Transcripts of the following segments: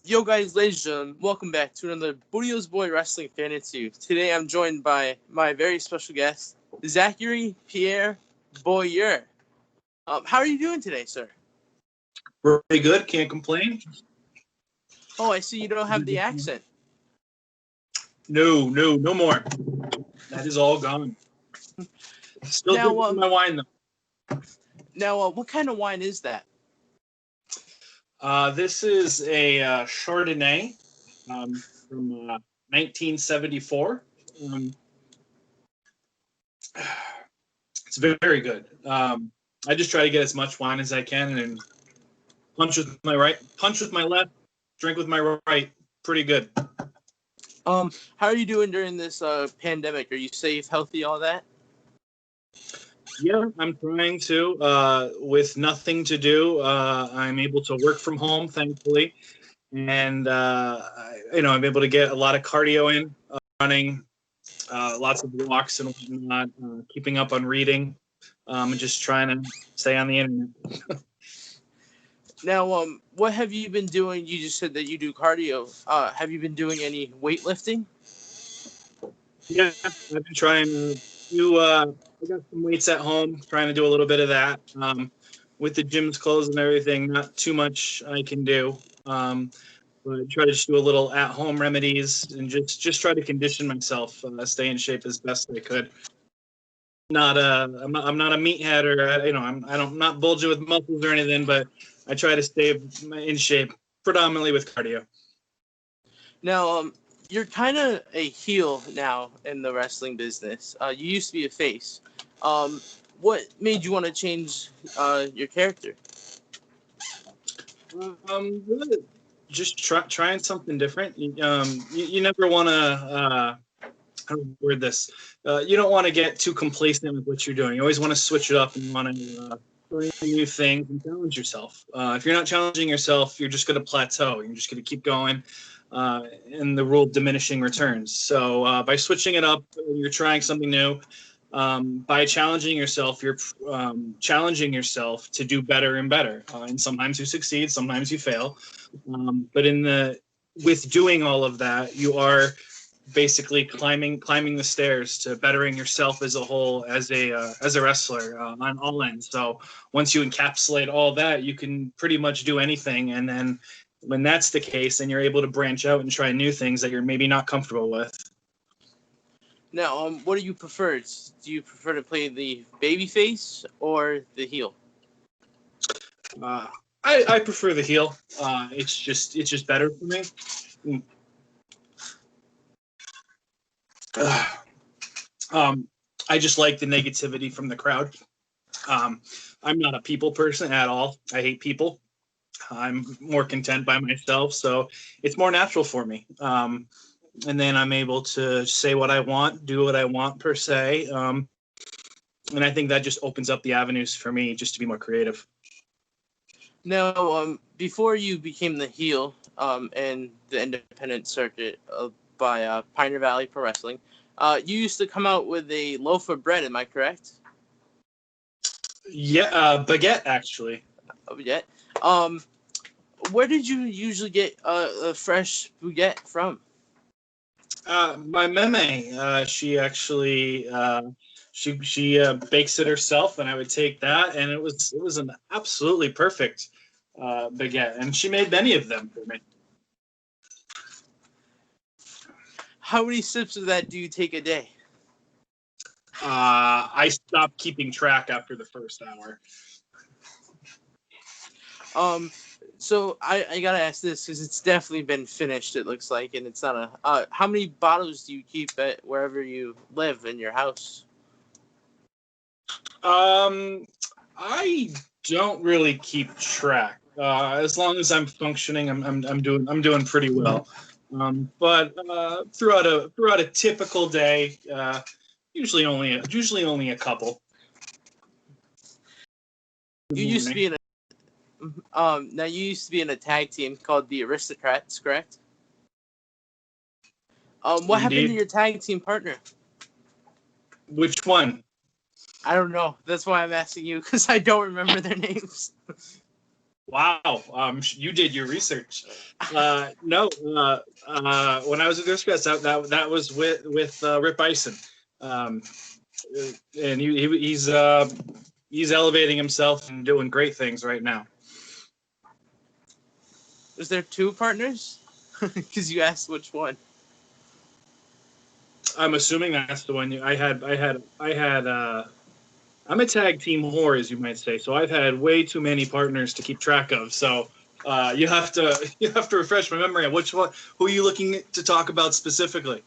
Yo guys, ladies and gentlemen, welcome back to another Beaulieu's Boy Wrestling Fan Interview. Today I'm joined by my very special guest, Zachary, Pierre, Beaulieu. How are you doing today, sir? Pretty good. Can't complain. Oh, I see you don't have the accent. No more. That is all gone. Still Now, drinking my wine Now, what kind of wine is that? This is a Chardonnay from 1974. It's very good. I just try to get as much wine as I can and punch with my right, punch with my left, drink with my right. Pretty good. How are you doing during this pandemic? Are you safe, healthy, all that? Yeah, I'm trying to. With nothing to do, I'm able to work from home, thankfully, and I'm able to get a lot of cardio in, running, lots of walks and whatnot, keeping up on reading, and just trying to stay on the internet. Now, what have you been doing? You just said that you do cardio. Have you been doing any weightlifting? Yeah, I've been trying to do. I got some weights at home, trying to do a little bit of that. With the gyms closed and everything, not too much I can do. But try to just do a little at-home remedies and just try to condition myself, stay in shape as best I could. I'm not a meathead or I'm not bulging with muscles or anything, but I try to stay in shape predominantly with cardio. Now, you're kind of a heel now in the wrestling business. You used to be a face. What made you want to change your character? Really just trying something different. You never want to. How do I word this? You don't want to get too complacent with what you're doing. You always want to switch it up and you want to try new things and challenge yourself. If you're not challenging yourself, you're just going to plateau. You're just going to keep going, and the rule of diminishing returns. So by switching it up, you're trying something new. By challenging yourself, you're challenging yourself to do better and better. And sometimes you succeed, sometimes you fail. But with doing all of that, you are basically climbing the stairs to bettering yourself as a whole, as a wrestler on all ends. So once you encapsulate all that, you can pretty much do anything. And then when that's the case, then you're able to branch out and try new things that you're maybe not comfortable with. Now, what do you prefer? Do you prefer to play the baby face or the heel? I prefer the heel. It's just better for me. I just like the negativity from the crowd. I'm not a people person at all. I hate people. I'm more content by myself, so it's more natural for me. And then I'm able to say what I want, do what I want per se. And I think that just opens up the avenues for me just to be more creative. Now, before you became the heel in the independent circuit by Pioneer Valley Pro Wrestling, you used to come out with a loaf of bread, am I correct? Yeah, baguette, actually. Baguette. Where did you usually get a fresh baguette from? My meme, she actually she bakes it herself, and I would take that, and it was an absolutely perfect baguette, and she made many of them for me. How many sips of that do you take a day? I stopped keeping track after the first hour. So I gotta ask this because it's definitely been finished. It looks like, and it's not a. How many bottles do you keep at wherever you live in your house? I don't really keep track. As long as I'm functioning, I'm doing pretty well. But throughout a typical day, usually only a couple. You used to be in now you used to be in a tag team called the Aristocrats, correct? What happened to your tag team partner? Which one? I don't know. That's why I'm asking you because I don't remember their names. Wow, you did your research. No, when I was with Discuss, that was with Rip Bison, um, and he's elevating himself and doing great things right now. Was there two partners? Because you asked which one. I'm assuming that's the one I had. I'm a tag team whore, as you might say. So I've had way too many partners to keep track of. So you have to refresh my memory on which one. Who are you looking to talk about specifically?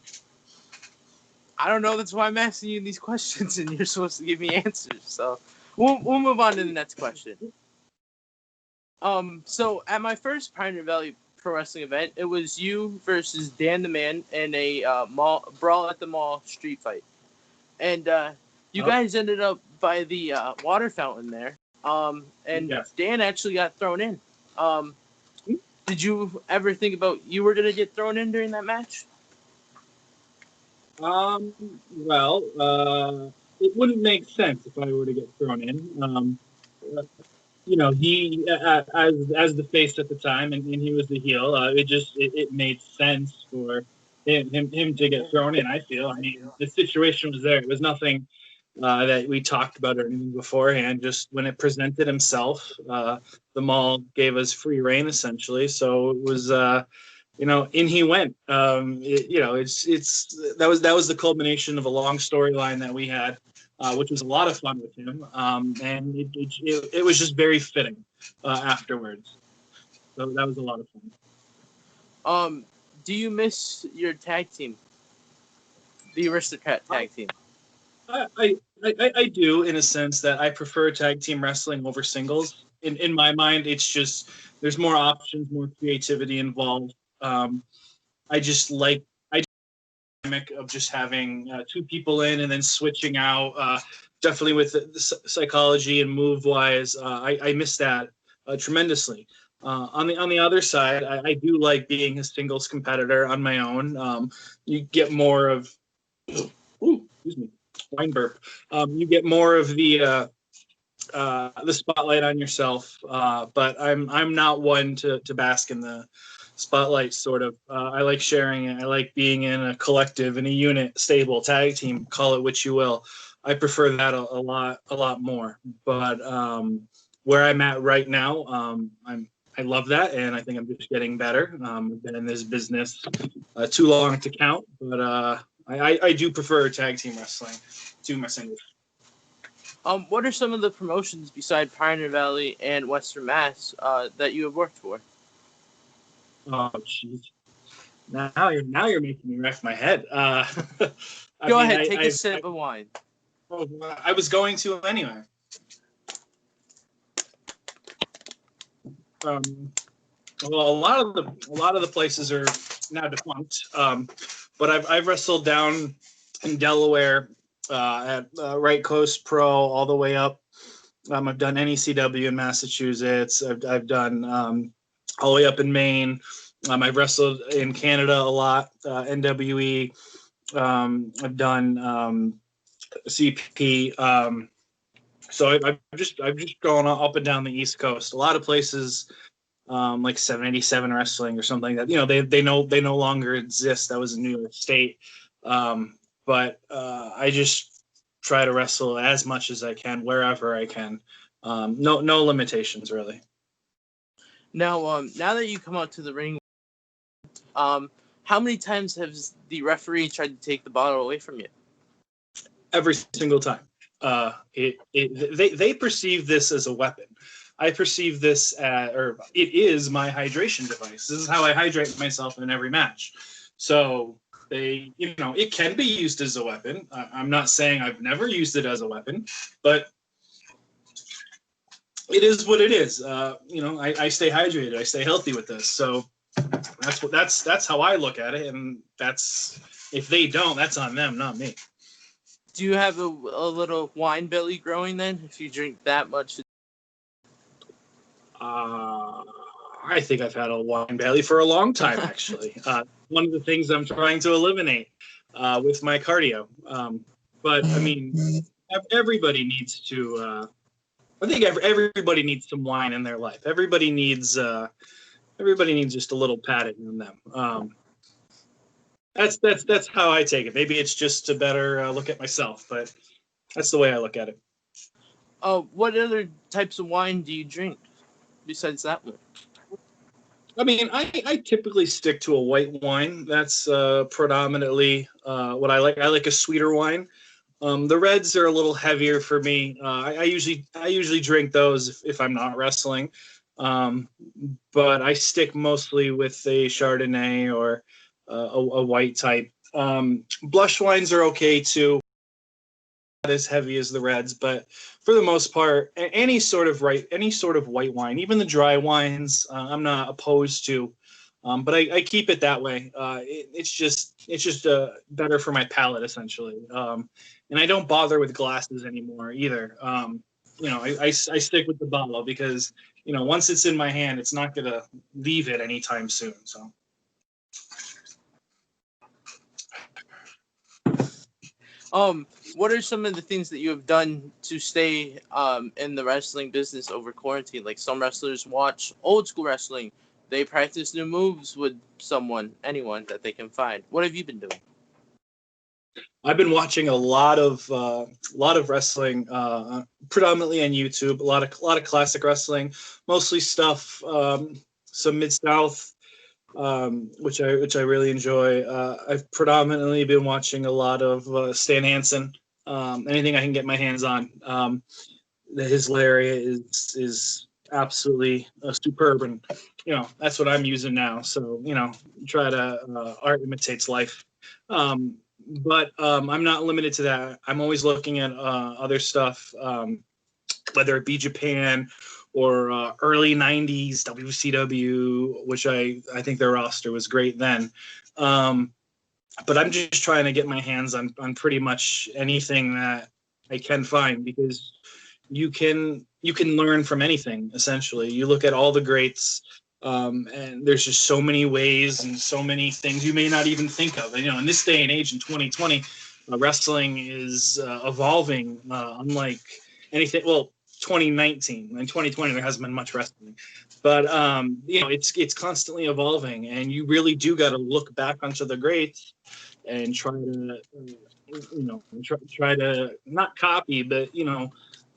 I don't know. That's why I'm asking you these questions, and you're supposed to give me answers. So we'll move on to the next question. So at my first Pioneer Valley Pro Wrestling event, it was you versus Dan the Man in a mall brawl at the mall street fight, and you guys ended up by the water fountain there. And Yes. Dan actually got thrown in. Did you ever think about you were gonna get thrown in during that match? Well, it wouldn't make sense if I were to get thrown in. He as the face at the time, and he was the heel. It made sense for him to get thrown in. I feel. I mean, the situation was there. It was nothing that we talked about or anything beforehand. Just when it presented himself, the mall gave us free reign essentially. So it was. In he went. That was the culmination of a long storyline that we had, which was a lot of fun with him, and it was just very fitting afterwards. So that was a lot of fun. Do you miss your tag team, the Aristocrat tag team? I do, in a sense that I prefer tag team wrestling over singles. In my mind, it's just there's more options, more creativity involved. I just like of just having two people in and then switching out. Definitely with the psychology and move wise, I miss that tremendously. On the other side, I do like being a singles competitor on my own. You get more of, excuse me, wine burp. You get more of the spotlight on yourself, but I'm not one to bask in the spotlight. Sort of, I like sharing it. I like being in a collective, in a unit, stable tag team. Call it what you will. I prefer that a lot more. But where I'm at right now, I love that, and I think I'm just getting better. I've been in this business too long to count, but I do prefer tag team wrestling to my singles. What are some of the promotions beside Pioneer Valley and Western Mass that you have worked for? Oh, jeez. Now you're making me wreck my head. Go ahead, take a sip of wine. I was going to anyway. Well, a lot of the places are now defunct. But I've wrestled down in Delaware at Right Coast Pro all the way up. I've done NECW in Massachusetts. I've done all the way up in Maine. I've wrestled in Canada a lot, NWE. I've done CP. So I've just gone up and down the East Coast. A lot of places like 787 Wrestling or something that they no longer exist. That was in New York State. But I just try to wrestle as much as I can wherever I can. No limitations really. Now, now that you come out to the ring, how many times has the referee tried to take the bottle away from you? Every single time. They perceive this as a weapon. I perceive this or it is my hydration device. This is how I hydrate myself in every match. So it can be used as a weapon. I'm not saying I've never used it as a weapon, but it is what it is. I stay hydrated. I stay healthy with this. So that's how I look at it. And that's, if they don't, that's on them, not me. Do you have a little wine belly growing then if you drink that much? I think I've had a wine belly for a long time, actually. One of the things I'm trying to eliminate with my cardio. But I mean, everybody needs to I think everybody needs some wine in their life. Everybody needs just a little patting on them. That's how I take it. Maybe it's just to better look at myself, but that's the way I look at it. What other types of wine do you drink besides that one? I mean, I typically stick to a white wine. That's predominantly what I like. I like a sweeter wine. The reds are a little heavier for me. I usually drink those if I'm not wrestling, but I stick mostly with a Chardonnay or a white type. Blush wines are okay too, not as heavy as the reds, but for the most part, any sort of white wine, even the dry wines, I'm not opposed to. But I keep it that way. It's just better for my palate essentially. And I don't bother with glasses anymore either. I stick with the bottle because once it's in my hand, it's not gonna leave it anytime soon. So. What are some of the things that you have done to stay in the wrestling business over quarantine? Like some wrestlers watch old school wrestling. They practice new moves with anyone that they can find. What have you been doing? I've been watching a lot of wrestling, predominantly on YouTube. A lot of classic wrestling, mostly stuff, some Mid South, which I really enjoy. I've predominantly been watching a lot of Stan Hansen. Anything I can get my hands on. His lariat is absolutely superb, and that's what I'm using now. So try to art imitates life. But I'm not limited to that. I'm always looking at other stuff, whether it be Japan or early 90s WCW, which I think their roster was great then. But I'm just trying to get my hands on pretty much anything that I can find, because you can learn from anything essentially. You look at all the greats, and there's just so many ways and so many things you may not even think of. In this day and age in 2020, wrestling is evolving unlike anything. Well, 2019 and 2020 there hasn't been much wrestling, but it's constantly evolving, and you really do got to look back onto the greats and try to try to not copy, but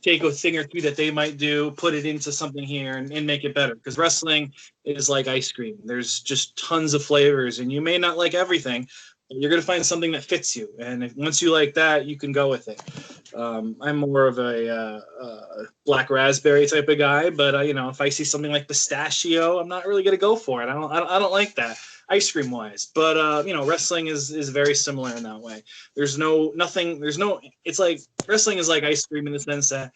take a thing or two that they might do, put it into something here, and make it better. Because wrestling is like ice cream. There's just tons of flavors, and you may not like everything, but you're going to find something that fits you. And once you like that, you can go with it. I'm more of a black raspberry type of guy, but if I see something like pistachio, I'm not really going to go for it. I don't like that ice cream wise, but wrestling is very similar in that way. It's like wrestling is like ice cream in the sense that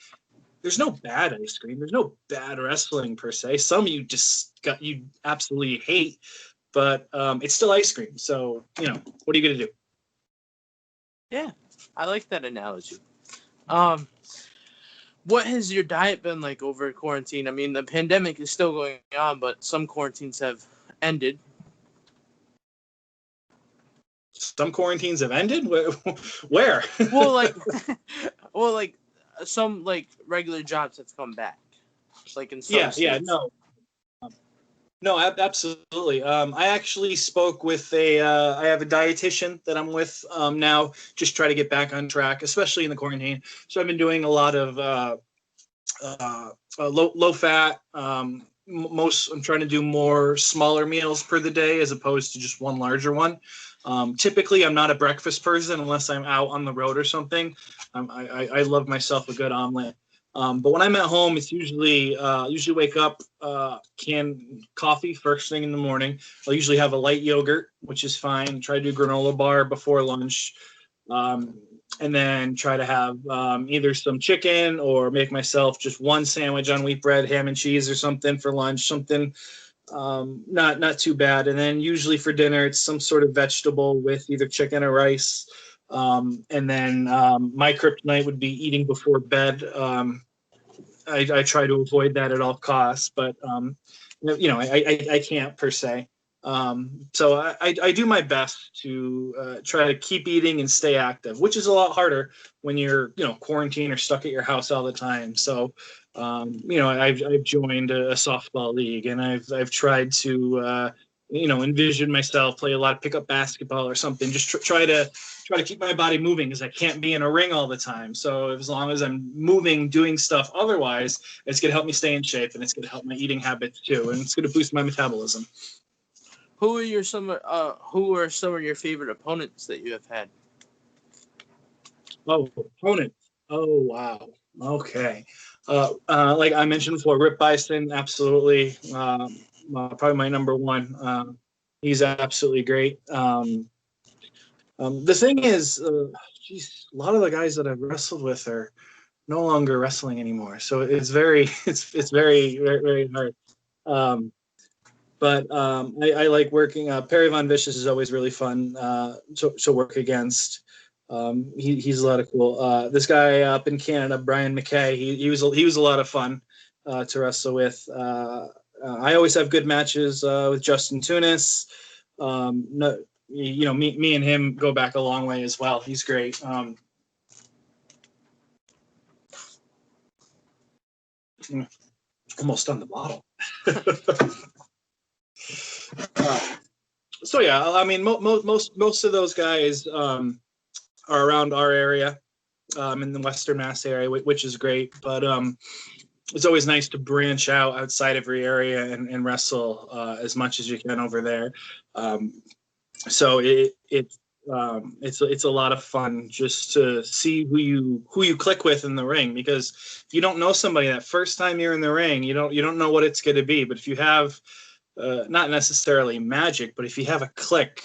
there's no bad ice cream, there's no bad wrestling per se. Some you absolutely hate, but it's still ice cream. So what are you gonna do? Yeah, I like that analogy. What has your diet been like over quarantine? I mean, the pandemic is still going on, but some quarantines have ended. Some quarantines have ended. Where? Well, like some regular jobs have come back, like in some states. No, absolutely. I actually spoke with I have a dietitian that I'm with now, just try to get back on track, especially in the quarantine. So I've been doing a lot of low fat. I'm trying to do more smaller meals per the day as opposed to just one larger one. Typically, I'm not a breakfast person unless I'm out on the road or something. I love myself a good omelet. But when I'm at home, it's usually wake up, can coffee first thing in the morning. I'll usually have a light yogurt, which is fine. Try to do granola bar before lunch, and then try to have either some chicken or make myself just one sandwich on wheat bread, ham and cheese or something for lunch. Something not too bad. And then usually for dinner, it's some sort of vegetable with either chicken or rice. And then my kryptonite would be eating before bed. I try to avoid that at all costs, but I can't per se. So I do my best to try to keep eating and stay active, which is a lot harder when you're, quarantined or stuck at your house all the time. So, I've joined a softball league, and I've tried to, envision myself play a lot of pickup basketball or something. Just try to keep my body moving, because I can't be in a ring all the time. So as long as I'm moving, doing stuff otherwise, it's going to help me stay in shape, and it's going to help my eating habits too, and it's going to boost my metabolism. Who are some of your favorite opponents that you have had? Oh, opponents. Oh, wow. Okay. Like I mentioned before, Rip Bison, absolutely. Probably my number one. He's absolutely great. The thing is, geez, a lot of the guys that I've wrestled with are no longer wrestling anymore. So it's very, it's very, very, very hard. But I like working. Perry Von Vicious is always really fun to work against. He's a lot of cool. This guy up in Canada, Brian McKay, he was a lot of fun to wrestle with. I always have good matches with Justin Tunis. No, me and him go back a long way as well. He's great. Almost on the bottle. So yeah, I mean, most of those guys are around our area, in the Western Mass area, which is great. But it's always nice to branch out outside of your area and wrestle as much as you can over there. So it's a lot of fun just to see who you click with in the ring, because if you don't know somebody that first time you're in the ring, you don't know what it's going to be. But if you have not necessarily magic, but if you have a click,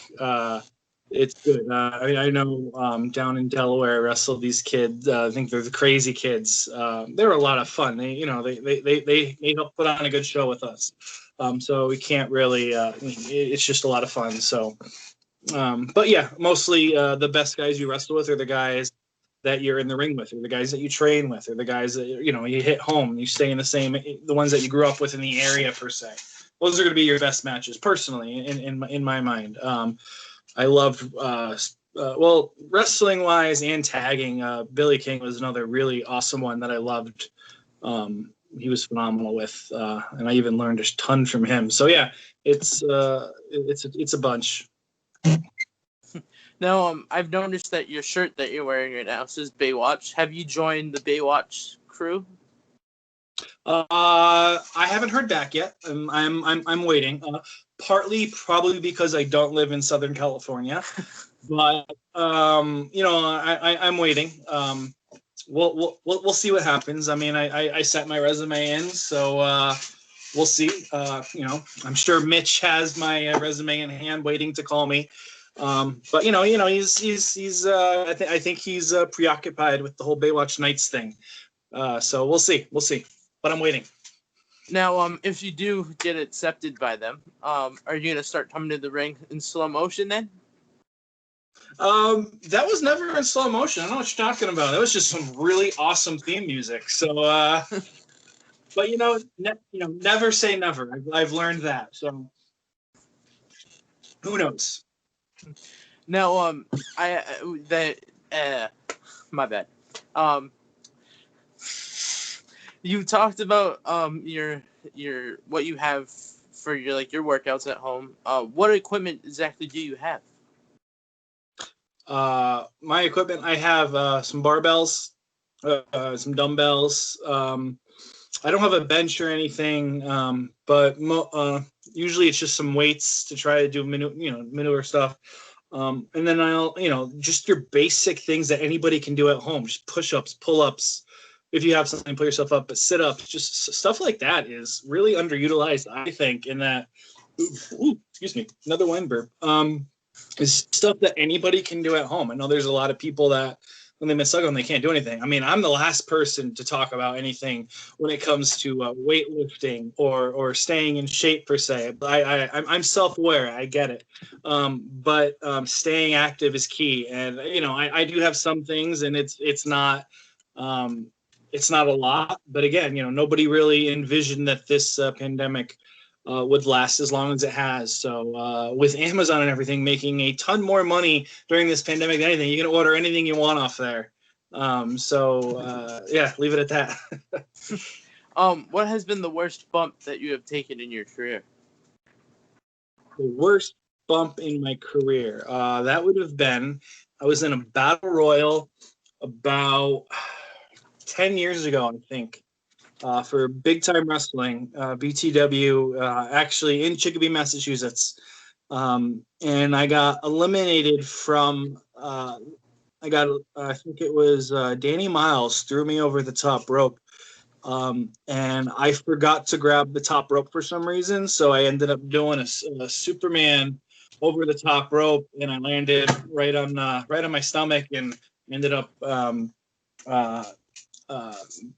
it's good. I know down in Delaware, I wrestled these kids. I think they're the Crazy Kids. They're a lot of fun. They help put on a good show with us. So we can't really. It's just a lot of fun. So, but yeah, mostly the best guys you wrestle with are the guys that you're in the ring with, or the guys that you train with, or the guys that you hit home. You stay in the ones that you grew up with in the area per se. Those are going to be your best matches, personally, in my mind. I loved, wrestling wise and tagging. Billy King was another really awesome one that I loved. He was phenomenal with, and I even learned a ton from him. So yeah, it's a bunch. Now, I've noticed that your shirt that you're wearing right now says Baywatch. Have you joined the Baywatch crew? I haven't heard back yet. I'm waiting. Partly probably because I don't live in Southern California, but I'm waiting. We'll see what happens. I mean, I sent my resume in, so we'll see. I'm sure Mitch has my resume in hand, waiting to call me. But he's I think he's preoccupied with the whole Baywatch Nights thing. So we'll see. But I'm waiting. Now, if you do get accepted by them, are you gonna start coming to the ring in slow motion then? That was never in slow motion. I don't know what you're talking about. That was just some really awesome theme music. So, but never say never. I've learned that. So, who knows? Now, my bad. You talked about your what you have for your workouts at home. What equipment exactly do you have? My equipment, I have some barbells, some dumbbells. I don't have a bench or anything, but usually it's just some weights to try to do maneuver stuff. And then I'll just your basic things that anybody can do at home, just push-ups, pull-ups. If you have something, pull yourself up, but sit-ups, just stuff like that is really underutilized, I think, in that. Excuse me, another wine burp. Is stuff that anybody can do at home. I know there's a lot of people that when they miss them, they can't do anything. I mean, I'm the last person to talk about anything when it comes to weightlifting or staying in shape per se. I'm self-aware. I get it. But staying active is key. And, I do have some things, and it's not a lot. But again, nobody really envisioned that this pandemic would last as long as it has. So with Amazon and everything making a ton more money during this pandemic than anything, you can order anything you want off there. Yeah, leave it at that. What has been the worst bump that you have taken in your career? The worst bump in my career. That would have been, I was in a battle royal about 10 years ago, I think, for Big Time Wrestling, BTW, actually in Chicopee, Massachusetts. And I got eliminated from, I think it was Danny Miles threw me over the top rope. And I forgot to grab the top rope for some reason, so I ended up doing a Superman over the top rope, and I landed right on my stomach, and ended up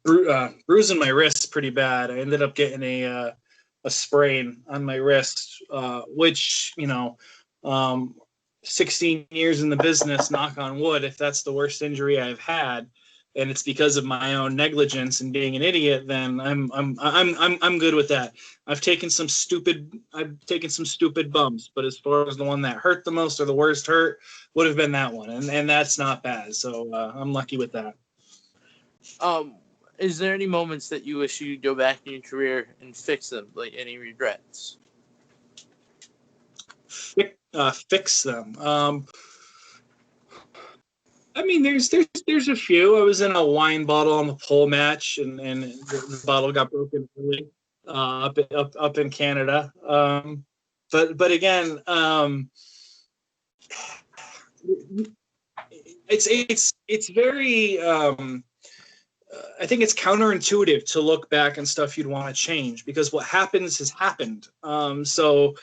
bruising my wrist pretty bad. I ended up getting a sprain on my wrist, which 16 years in the business, knock on wood, if that's the worst injury I've had, and it's because of my own negligence and being an idiot, then I'm good with that. I've taken some stupid bumps, but as far as the one that hurt the most or the worst hurt would have been that one, and that's not bad. So I'm lucky with that. Is there any moments that you wish you could go back in your career and fix them, like any regrets? Fix them. I mean, there's a few. I was in a wine bottle on the pole match, and the bottle got broken early, up in Canada. But again, it's very. I think it's counterintuitive to look back on stuff you'd want to change, because what happens has happened. So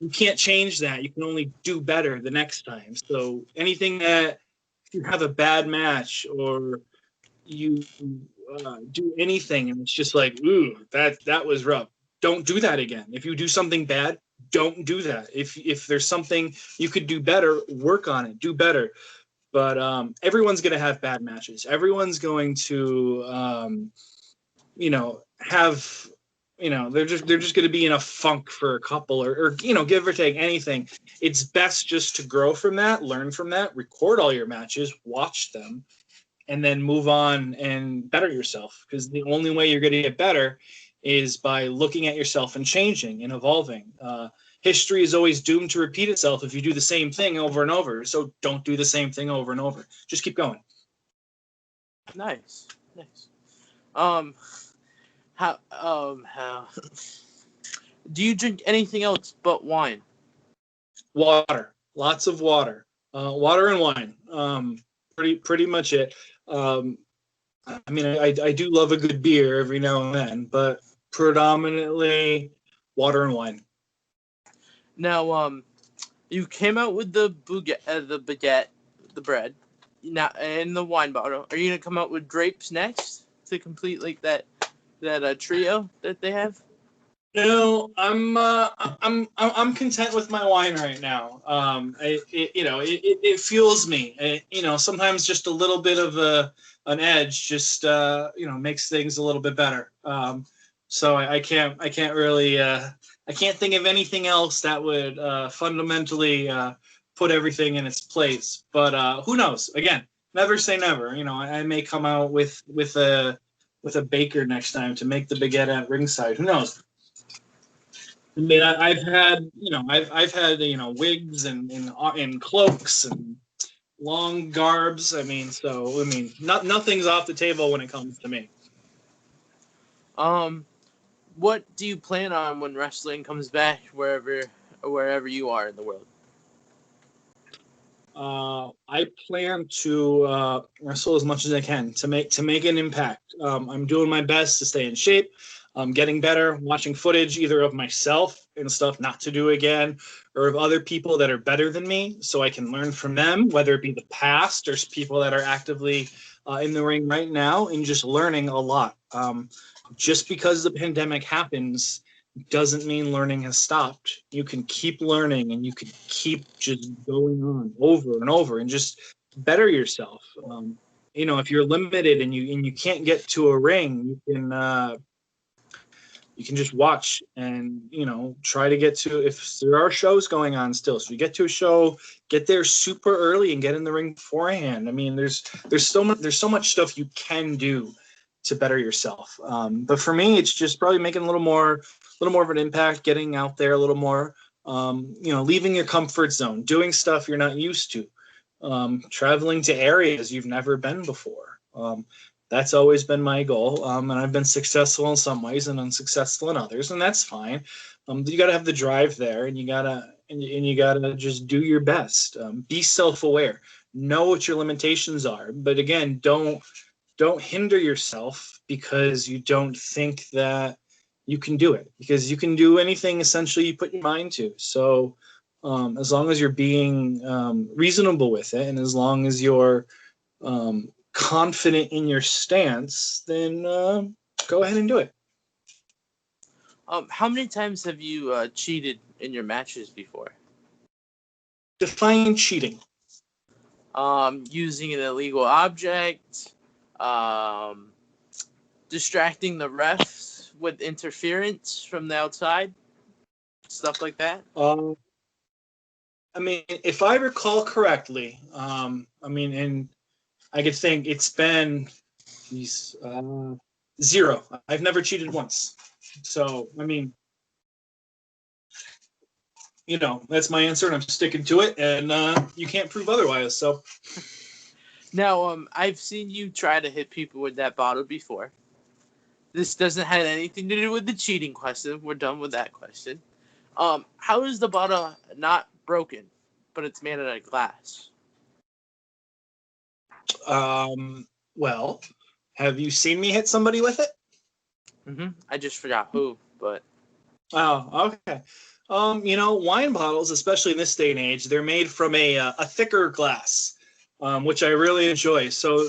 you can't change that. You can only do better the next time. So anything that, if you have a bad match or you do anything and it's just like, ooh, that was rough, don't do that again. If you do something bad, don't do that. If there's something you could do better, work on it, do better. But everyone's going to have bad matches. Everyone's going to have, they're just going to be in a funk for a couple, or give or take anything. It's best just to grow from that, learn from that, record all your matches, watch them, and then move on and better yourself. Because the only way you're going to get better is by looking at yourself and changing and evolving. History is always doomed to repeat itself if you do the same thing over and over. So don't do the same thing over and over. Just keep going. Nice. How do you drink anything else but wine? Water, lots of water, water and wine. Pretty much it. I mean, I do love a good beer every now and then, but predominantly water and wine. Now, you came out with the baguette, the bread, now, and the wine bottle. Are you gonna come out with grapes next to complete like that trio that they have? No, I'm content with my wine right now. It fuels me. Sometimes just a little bit of an edge just makes things a little bit better. So I can't really I can't think of anything else that would fundamentally put everything in its place. But who knows? Again, never say never. I may come out with a baker next time to make the baguette at ringside. Who knows? I mean, I've had wigs and cloaks and long garbs. Nothing's off the table when it comes to me. What do you plan on when wrestling comes back wherever you are in the world? I plan to wrestle as much as I can to make an impact. I'm doing my best to stay in shape. I'm getting better, watching footage either of myself and stuff not to do again, or of other people that are better than me, so I can learn from them, whether it be the past or people that are actively in the ring right now, and just learning a lot. Just because the pandemic happens doesn't mean learning has stopped. You can keep learning, and you can keep just going on over and over and just better yourself. If you're limited and you can't get to a ring, you can just watch and, try to get to, if there are shows going on still, so you get to a show, get there super early and get in the ring beforehand. I mean, there's so much stuff you can do to better yourself. But for me, it's just probably making a little more of an impact, getting out there a little more, leaving your comfort zone, doing stuff you're not used to, traveling to areas you've never been before. That's always been my goal, and I've been successful in some ways and unsuccessful in others, and that's fine. You got to have the drive there, and you gotta just do your best. Be self-aware, know what your limitations are, but again, don't hinder yourself because you don't think that you can do it, because you can do anything essentially you put your mind to. So as long as you're being reasonable with it, and as long as you're confident in your stance, then go ahead and do it. How many times have you cheated in your matches before? Define cheating. Using an illegal object, distracting the refs with interference from the outside, stuff like that. I mean, if I recall correctly, and I could think it's been 0. I've never cheated once. So, I mean, that's my answer, and I'm sticking to it, and you can't prove otherwise. So, now, I've seen you try to hit people with that bottle before. This doesn't have anything to do with the cheating question. We're done with that question. How is the bottle not broken, but it's made out of glass? Well, have you seen me hit somebody with it? I just forgot who, but. Oh, okay. Wine bottles, especially in this day and age, they're made from a thicker glass, which I really enjoy. So,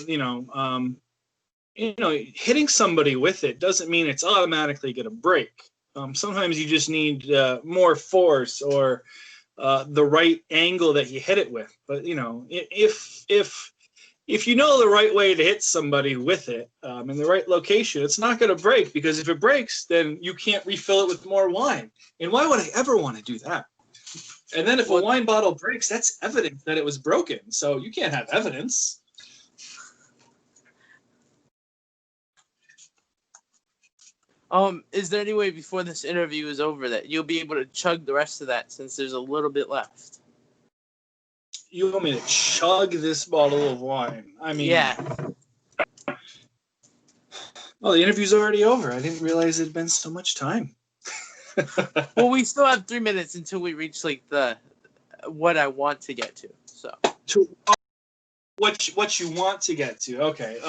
hitting somebody with it doesn't mean it's automatically going to break. Sometimes you just need more force or the right angle that you hit it with. But, if you know the right way to hit somebody with it in the right location, it's not going to break, because if it breaks, then you can't refill it with more wine. And why would I ever want to do that? And then if a wine bottle breaks, that's evidence that it was broken. So you can't have evidence. Is there any way before this interview is over that you'll be able to chug the rest of that, since there's a little bit left? You want me to chug this bottle of wine? I mean, yeah. Well, the interview's already over. I didn't realize it had been so much time. Well, we still have 3 minutes until we reach what I want to get to. So. What you want to get to? Okay.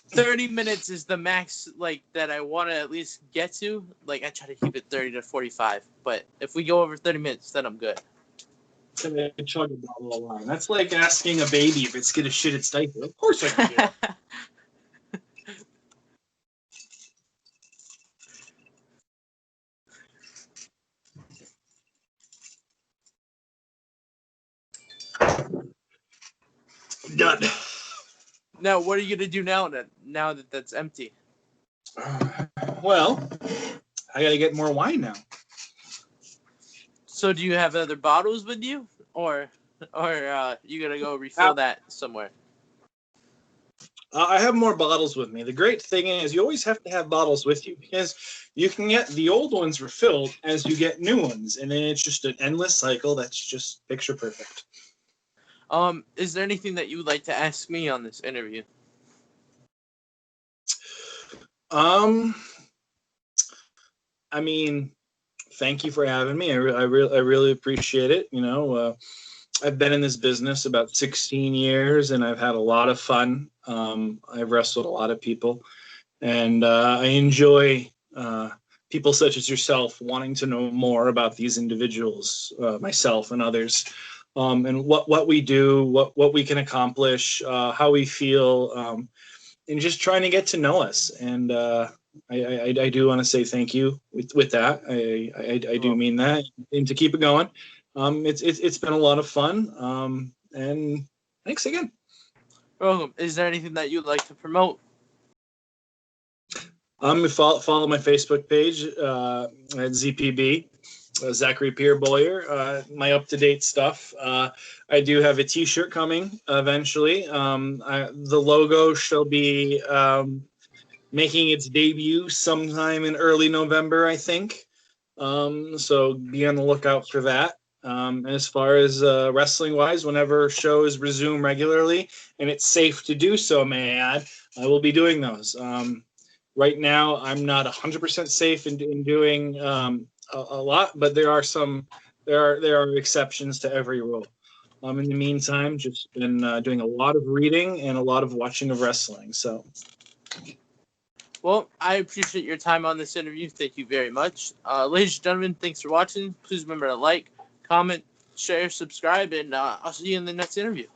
30 minutes is the max, that I want to at least get to. I try to keep it 30 to 45. But if we go over 30 minutes, then I'm good. I chug a bottle of wine. That's like asking a baby if it's going to shit its diaper. Of course I can do it. Done. Now, what are you going to do now that that's empty? Well, I got to get more wine now. So do you have other bottles with you, or you gonna go refill that somewhere? I have more bottles with me. The great thing is you always have to have bottles with you, because you can get the old ones refilled as you get new ones, and then it's just an endless cycle that's just picture perfect. Is there anything that you would like to ask me on this interview? I mean, thank you for having me. I really appreciate it. I've been in this business about 16 years, and I've had a lot of fun. I've wrestled a lot of people, and I enjoy people such as yourself wanting to know more about these individuals, myself and others, and what we do, what we can accomplish, how we feel, and just trying to get to know us. And I do want to say thank you with that. I do mean that, and to keep it going. It's been a lot of fun. And thanks again. Welcome. Is there anything that you'd like to promote? Follow my Facebook page at ZPB. Zachary Pierre Beaulieu, my up-to-date stuff. I do have a T-shirt coming eventually. The logo shall be making its debut sometime in early November, I think. So be on the lookout for that. And as far as wrestling-wise, whenever shows resume regularly, and it's safe to do so, may I add, I will be doing those. Right now, I'm not 100% safe in doing a lot, but there are exceptions to every rule. In the meantime, just been doing a lot of reading and a lot of watching of wrestling. So, Well, I appreciate your time on this interview. Thank you very much. Ladies and gentlemen, thanks for watching. Please remember to like, comment, share, subscribe, and I'll see you in the next interview.